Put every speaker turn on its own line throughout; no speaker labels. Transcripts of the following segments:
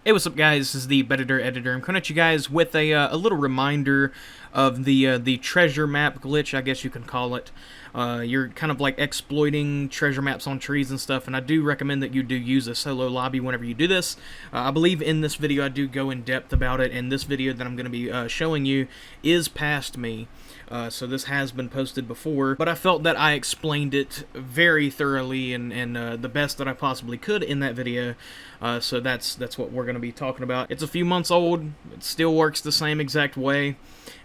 Hey, what's up, guys? This is the Bedditor Editor. I'm coming at you guys with a little reminder of the treasure map glitch, I guess you can call it. You're kind of like exploiting treasure maps on trees and stuff, and I do recommend that you do use a solo lobby whenever you do this. I believe in this video I do go in depth about it, and this video that I'm going to be showing you is past me. So this has been posted before, but I felt that I explained it very thoroughly and the best that I possibly could in that video. So that's what we're going to be talking about. It's a few months old. It still works the same exact way.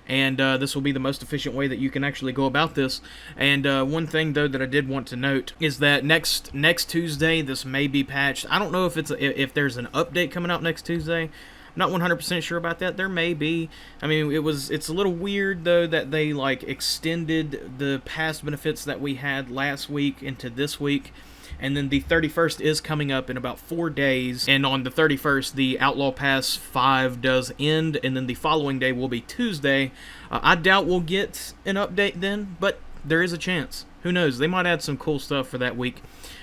And this will be the most efficient way that you can actually go about this. And one thing, though, that I did want to note is that next Tuesday, this may be patched. I don't know if there's an update coming out next Tuesday. I'm not 100% sure about that. There may be. I mean, it's a little weird, though, that they like extended the past benefits that we had last week into this week. And then the 31st is coming up in about 4 days. And on the 31st, the Outlaw Pass 5 does end. And then the following day will be Tuesday. I doubt we'll get an update then, but there is a chance. Who knows? They might add some cool stuff for that week.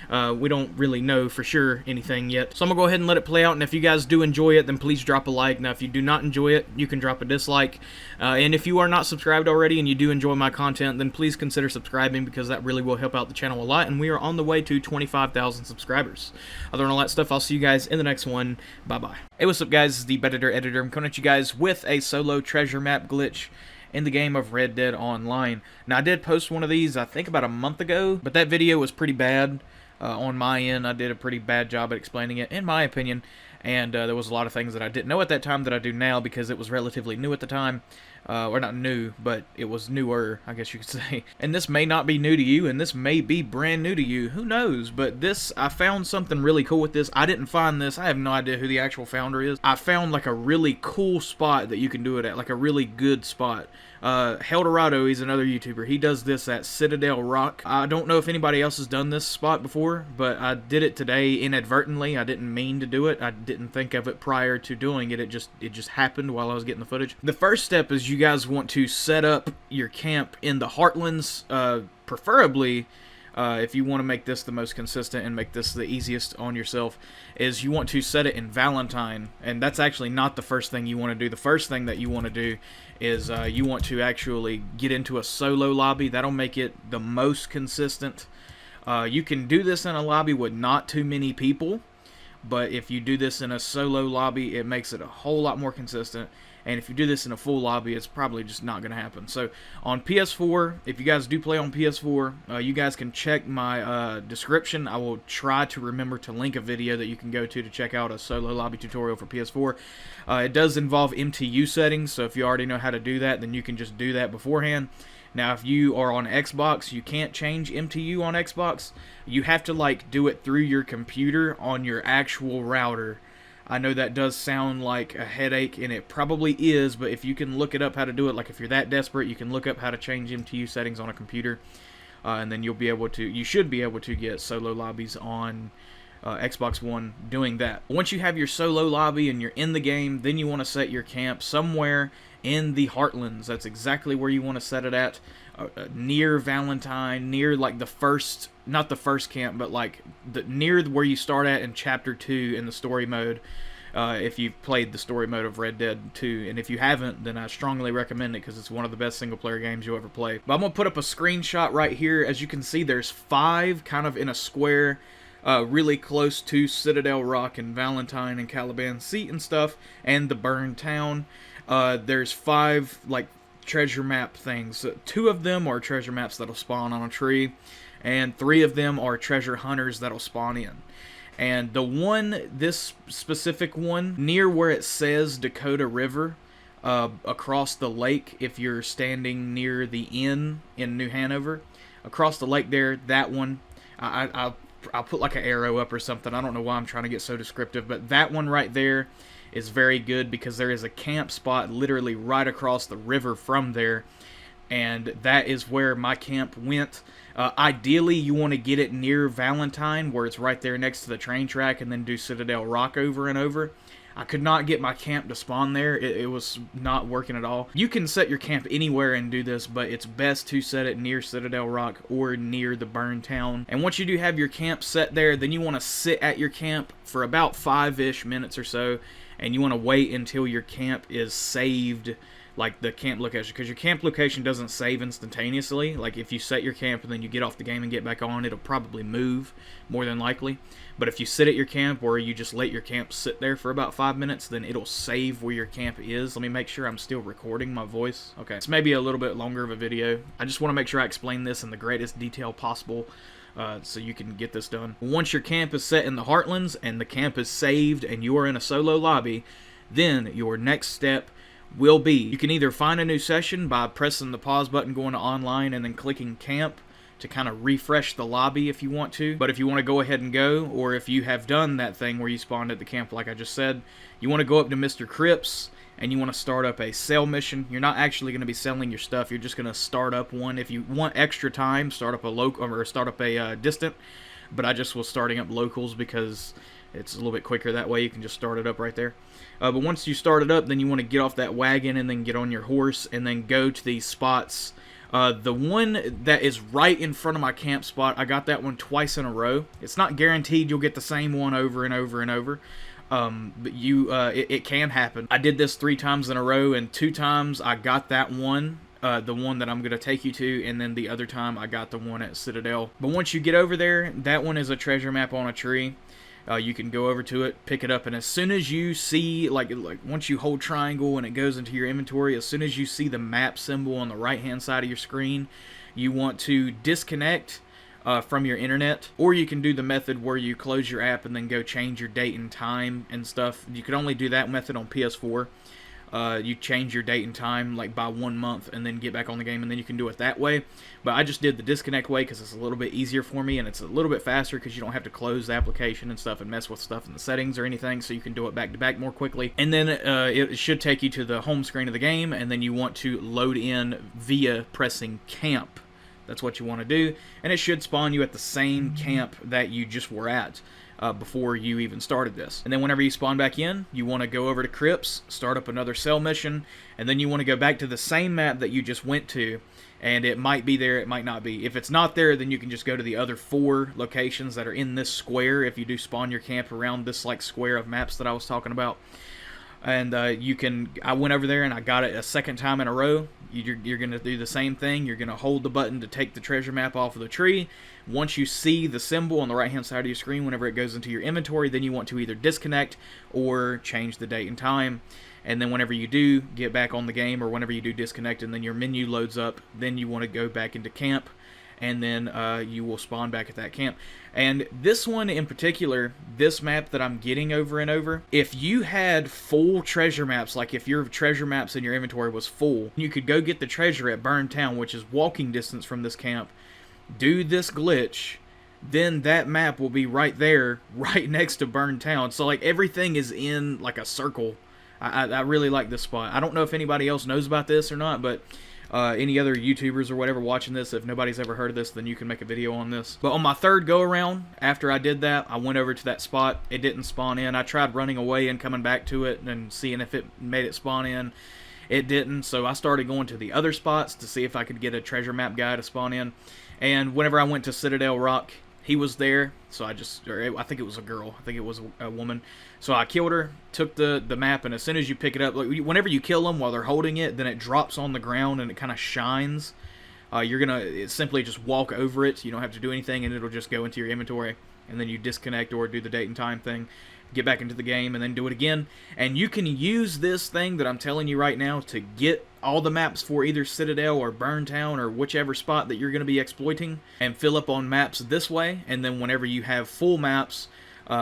We don't really know for sure anything yet. So I'm going to go ahead and let it play out. And if you guys do enjoy it, then please drop a like. Now, if you do not enjoy it, you can drop a dislike. And if you are not subscribed already and you do enjoy my content, then please consider subscribing, because that really will help out the channel a lot. And we are on the way to 25,000 subscribers. Other than all that stuff, I'll see you guys in the next one. Bye-bye. Hey, what's up, guys? This is the Bedditor Editor. I'm coming at you guys with a solo treasure map glitch in the game of Red Dead Online. Now, I did post one of these, I think, about a month ago, but that video was pretty bad. On my end, I did a pretty bad job at explaining it, in my opinion, and there was a lot of things that I didn't know at that time that I do now, because it was relatively new at the time. Or not new, but it was newer, I guess you could say. And this may not be new to you, and this may be brand new to you. Who knows? But this, I found something really cool with this. I didn't find this. I have no idea who the actual founder is. I found like a really cool spot that you can do it at, like a really good spot. Heldorado, he's another YouTuber. He does this at Citadel Rock. I don't know if anybody else has done this spot before, but I did it today inadvertently. I didn't mean to do it. I didn't think of it prior to doing it. It just happened while I was getting the footage. The first step is you guys want to set up your camp in the Heartlands, preferably. If you want to make this the most consistent and make this the easiest on yourself, is you want to set it in Valentine. And that's actually not the first thing you want to do. The first thing that you want to do is you want to actually get into a solo lobby. That'll make it the most consistent. You can do this in a lobby with not too many people, but if you do this in a solo lobby, it makes it a whole lot more consistent. And if you do this in a full lobby, it's probably just not going to happen. So on PS4, if you guys do play on PS4, you guys can check my description. I will try to remember to link a video that you can go to check out a solo lobby tutorial for PS4. It does involve MTU settings, so if you already know how to do that, then you can just do that beforehand. Now, if you are on Xbox, you can't change MTU on Xbox. You have to like do it through your computer on your actual router. I know that does sound like a headache, and it probably is, but if you can look it up how to do it, like if you're that desperate, you can look up how to change MTU settings on a computer, and then you should be able to get solo lobbies on Xbox One doing that. Once you have your solo lobby and you're in the game, then you want to set your camp somewhere in the Heartlands. That's exactly where you want to set it at, near Valentine, near like the first, not the first camp, but like near where you start at in Chapter 2 in the story mode. If you've played the story mode of Red Dead 2, and if you haven't, then I strongly recommend it, because it's one of the best single-player games you'll ever play. But I'm going to put up a screenshot right here. As you can see, there's 5 kind of in a square, really close to Citadel Rock and Valentine and Caliban Seat and stuff, and the burned town. There's 5, like, treasure map things. 2 of them are treasure maps that'll spawn on a tree, and 3 of them are treasure hunters that'll spawn in. And this specific one, near where it says Dakota River, across the lake, if you're standing near the inn in New Hanover, across the lake there, that one, I'll put like an arrow up or something. I don't know why I'm trying to get so descriptive, but that one right there is very good, because there is a camp spot literally right across the river from there, and that is where my camp went. Ideally, you want to get it near Valentine, where it's right there next to the train track, and then do Citadel Rock over and over. I could not get my camp to spawn there. It was not working at all. You can set your camp anywhere and do this, but it's best to set it near Citadel Rock or near the Burn Town. And once you do have your camp set there, then you want to sit at your camp for about 5-ish minutes or so, and you want to wait until your camp is saved, like the camp location, because your camp location doesn't save instantaneously. Like if you set your camp and then you get off the game and get back on, it'll probably move more than likely. But if you sit at your camp, or you just let your camp sit there for about 5 minutes, then it'll save where your camp is. Let me make sure I'm still recording my voice. Okay, it's maybe a little bit longer of a video. I just want to make sure I explain this in the greatest detail possible, so you can get this done. Once your camp is set in the Heartlands and the camp is saved and you are in a solo lobby, then your next step will be, you can either find a new session by pressing the pause button, going to online, and then clicking camp to kind of refresh the lobby if you want to. But if you want to go ahead and go, or if you have done that thing where you spawned at the camp like I just said, you want to go up to Mr. Cripps and you want to start up a sell mission. You're not actually going to be selling your stuff, you're just going to start up one. If you want extra time, start up a local, or start up a distant, but I just was starting up locals because it's a little bit quicker that way. You can just start it up right there. But once you start it up, then you want to get off that wagon and then get on your horse and then go to these spots. The one that is right in front of my camp spot, I got that one twice in a row. It's not guaranteed you'll get the same one over and over and over, but it can happen. I did this 3 times in a row, and 2 times I got that one, the one that I'm going to take you to, and then the other time I got the one at Citadel. But once you get over there, that one is a treasure map on a tree. You can go over to it, pick it up, and as soon as you see, like once you hold triangle and it goes into your inventory, as soon as you see the map symbol on the right-hand side of your screen, you want to disconnect from your internet, or you can do the method where you close your app and then go change your date and time and stuff. You can only do that method on PS4. You change your date and time like by 1 month and then get back on the game, and then you can do it that way. But I just did the disconnect way because it's a little bit easier for me, and it's a little bit faster because you don't have to close the application and stuff and mess with stuff in the settings or anything, so you can do it back to back more quickly. And then it should take you to the home screen of the game, and then you want to load in via pressing camp. That's what you want to do, and it should spawn you at the same camp that you just were at before you even started this. And then whenever you spawn back in, you want to go over to Cripps, start up another cell mission, and then you want to go back to the same map that you just went to, and it might be there, it might not be. If it's not there, then you can just go to the other 4 locations that are in this square if you do spawn your camp around this like square of maps that I was talking about. And I went over there and I got it a second time in a row. You're going to do the same thing. You're going to hold the button to take the treasure map off of the tree. Once you see the symbol on the right hand side of your screen, whenever it goes into your inventory, then you want to either disconnect or change the date and time. And then whenever you do get back on the game, or whenever you do disconnect and then your menu loads up, then you want to go back into camp, and then you will spawn back at that camp. And this one in particular, this map that I'm getting over and over, if you had full treasure maps, like if your treasure maps in your inventory was full, you could go get the treasure at Burn Town, which is walking distance from this camp, do this glitch, then that map will be right there, right next to Burn Town. So like everything is in like a circle. I really like this spot. I don't know if anybody else knows about this or not, but any other YouTubers or whatever watching this, if nobody's ever heard of this, then you can make a video on this. But on my 3rd go around, after I did that, I went over to that spot. It didn't spawn in. I tried running away and coming back to it and seeing if it made it spawn in. It didn't, so I started going to the other spots to see if I could get a treasure map guy to spawn in. And whenever I went to Citadel Rock, he was there, so I think it was a girl. I think it was a woman. So I killed her, took the map, and as soon as you pick it up, like, whenever you kill them while they're holding it, then it drops on the ground and it kind of shines. You're going to simply just walk over it. You don't have to do anything, and it'll just go into your inventory. And then you disconnect or do the date and time thing, get back into the game, and then do it again. And you can use this thing that I'm telling you right now to get all the maps for either Citadel or Burn Town or whichever spot that you're going to be exploiting, and fill up on maps this way. And then whenever you have full maps,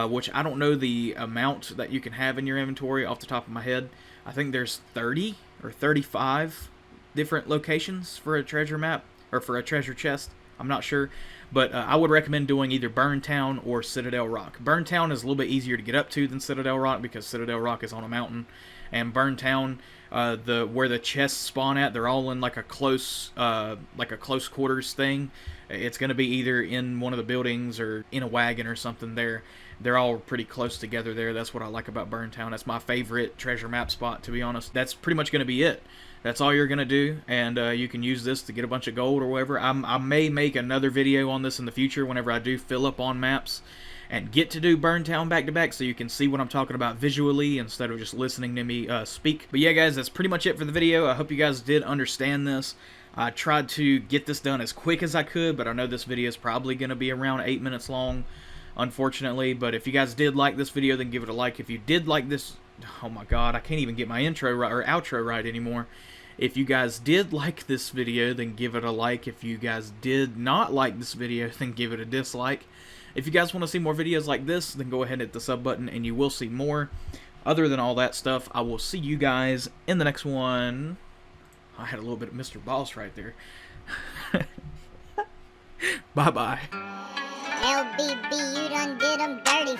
which I don't know the amount that you can have in your inventory off the top of my head, I think there's 30 or 35 different locations for a treasure map, or for a treasure chest. I'm not sure, but I would recommend doing either Burn Town or Citadel Rock. Burn Town is a little bit easier to get up to than Citadel Rock because Citadel Rock is on a mountain, and Burn Town, where the chests spawn at, they're all in like a close quarters thing. It's going to be either in one of the buildings or in a wagon or something. They're all pretty close together there. That's what I like about Burn Town. That's my favorite treasure map spot, to be honest. That's pretty much going to be it. That's all you're going to do, and you can use this to get a bunch of gold or whatever. I may make another video on this in the future whenever I do fill up on maps, and get to do Burntown back-to-back so you can see what I'm talking about visually instead of just listening to me speak. But yeah, guys, that's pretty much it for the video. I hope you guys did understand this. I tried to get this done as quick as I could, but I know this video is probably going to be around 8 minutes long, unfortunately. But if you guys did like this video, then give it a like. If you did like this... Oh my god, I can't even get my intro right, or outro right anymore. If you guys did like this video, then give it a like. If you guys did not like this video, then give it a dislike. If you guys want to see more videos like this, then go ahead and hit the sub button and you will see more. Other than all that stuff, I will see you guys in the next one. I had a little bit of Mr. Boss right there. Bye-bye.
LBB, you done did 'em dirty.